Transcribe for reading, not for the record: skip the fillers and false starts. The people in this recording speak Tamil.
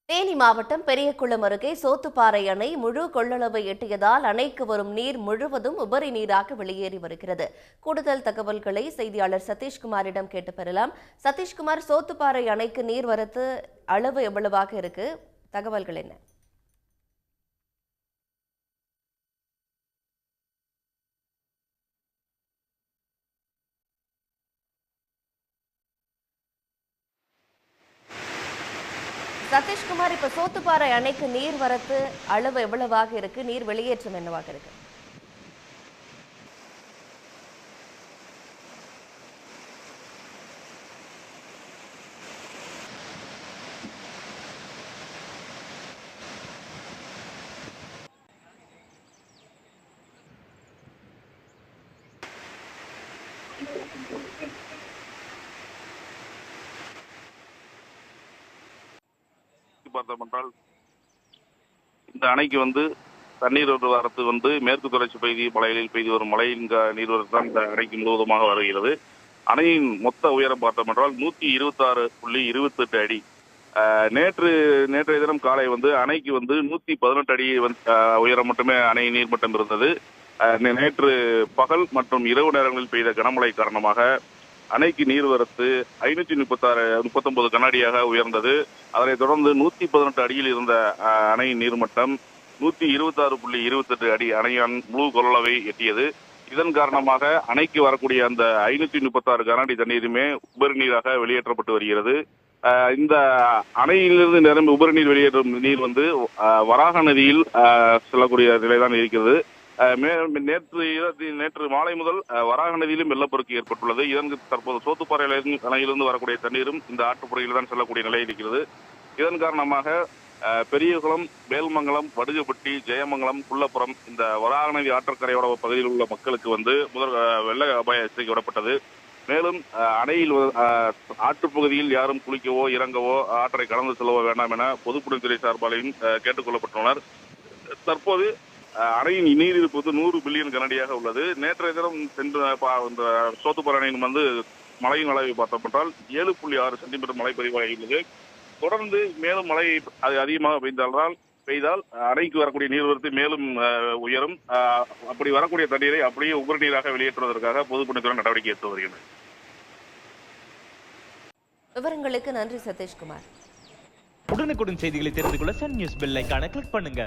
தேனி மாவட்டம் பெரியகுளம் அருகே சோத்துப்பாறை அணை முழு கொள்ளளவை எட்டியதால் அணைக்கு வரும் நீர் முழுவதும் உபரி நீராக வெளியேறி வருகிறது. கூடுதல் தகவல்களை செய்தியாளர் சதீஷ்குமாரிடம் கேட்டு பெறலாம். சதீஷ்குமார், சோத்துப்பாறை அணைக்கு நீர்வரத்து அளவு எவ்வளவாக இருக்கு? தகவல்கள் என்ன? சதீஷ்குமார், இப்ப சோத்துப்பாறை அணைக்கு நீர்வரத்து அளவு எவ்வளவாக இருக்கு? நீர் வெளியேற்றம் என்னவாக இருக்கு? பார்த்தோம் என்றால் இந்த அணைக்கு தண்ணீர் வரத்து மேற்கு தொடர்ச்சி பகுதி மலைகளில் பெய்து வரும் மழையின் நீர்வரத்து தான் இந்த அணைக்கு முழுவதுமாக வருகிறது. அணையின் மொத்த உயரம் பார்த்தோம் என்றால் 126.28 அடி. நேற்றைய தினம் காலை அணைக்கு 118 அடி உயரம் மட்டுமே அணை நீர்மட்டம் இருந்தது. நேற்று பகல் மற்றும் இரவு நேரங்களில் பெய்த கனமழை காரணமாக அணைக்கு நீர்வரத்து 539 கனஅடியாக உயர்ந்தது. அதனைத் தொடர்ந்து 118 அடியில் இருந்த அணையின் நீர்மட்டம் 126.28 அடி அணையான் முழு கொள்ளளவை எட்டியது. இதன் காரணமாக அணைக்கு வரக்கூடிய அந்த 536 கனஅடி தண்ணீருமே உபரி நீராக வெளியேற்றப்பட்டு வருகிறது. இந்த அணையிலிருந்து நிரம்பி உபரி நீர் வெளியேற்றும் நீர் வராக நதியில் செல்லக்கூடிய நிலைதான் இருக்கிறது. நேற்று மாலை முதல் வராக நதியிலும் வெள்ளப்பெருக்கு ஏற்பட்டுள்ளது. இதற்கு தற்போது சோத்துப்பாறை அணையிலிருந்து வரக்கூடிய தண்ணீரும் இந்த ஆற்றுப்புறையில் தான் செல்லக்கூடிய நிலை இருக்கிறது. இதன் காரணமாக பெரியகுளம், வேல்மங்கலம், வடுகப்பட்டி, ஜெயமங்கலம், குள்ளப்புறம் இந்த வராக நதி ஆற்றக்கரையோட பகுதியில் உள்ள மக்களுக்கு முதல் வெள்ள அபாய எச்சரிக்கை விடப்பட்டது. மேலும் அணையில் ஆற்றுப்பகுதியில் யாரும் குளிக்கவோ இறங்கவோ ஆற்றை கடந்து செல்லவோ வேண்டாம் என பொதுப்பணித்துறை சார்பாலையும் கேட்டுக் கொள்ளப்பட்டுள்ளனர். தற்போது அணையின் நீர் இருப்பு 100 பில்லியன் கனஅடியாக உள்ளது. நேற்றைய தினம் சென்று இந்த சோத்துப்பாறை அணையின் மழையின் அளவை பார்த்தோம் என்றால் 7.6 சென்டிமீட்டர் மழை பதிவாகியுள்ளது. தொடர்ந்து மேலும் மழை அதிகமாக பெய்தால் அணைக்கு வரக்கூடிய நீர்வரத்து மேலும் உயரும். அப்படி வரக்கூடிய தண்ணீரை அப்படியே உபரி நீராக வெளியேற்றுவதற்காக பொதுப்பணித்துறை நடவடிக்கை எடுத்து வருகிறது. விவரங்களுக்கு நன்றி சதீஷ்குமார். உடனுக்குடன் செய்திகளை தெரிந்து கொள்ள சன் நியூஸ் பெல் ஐகானை கிளிக் பண்ணுங்க.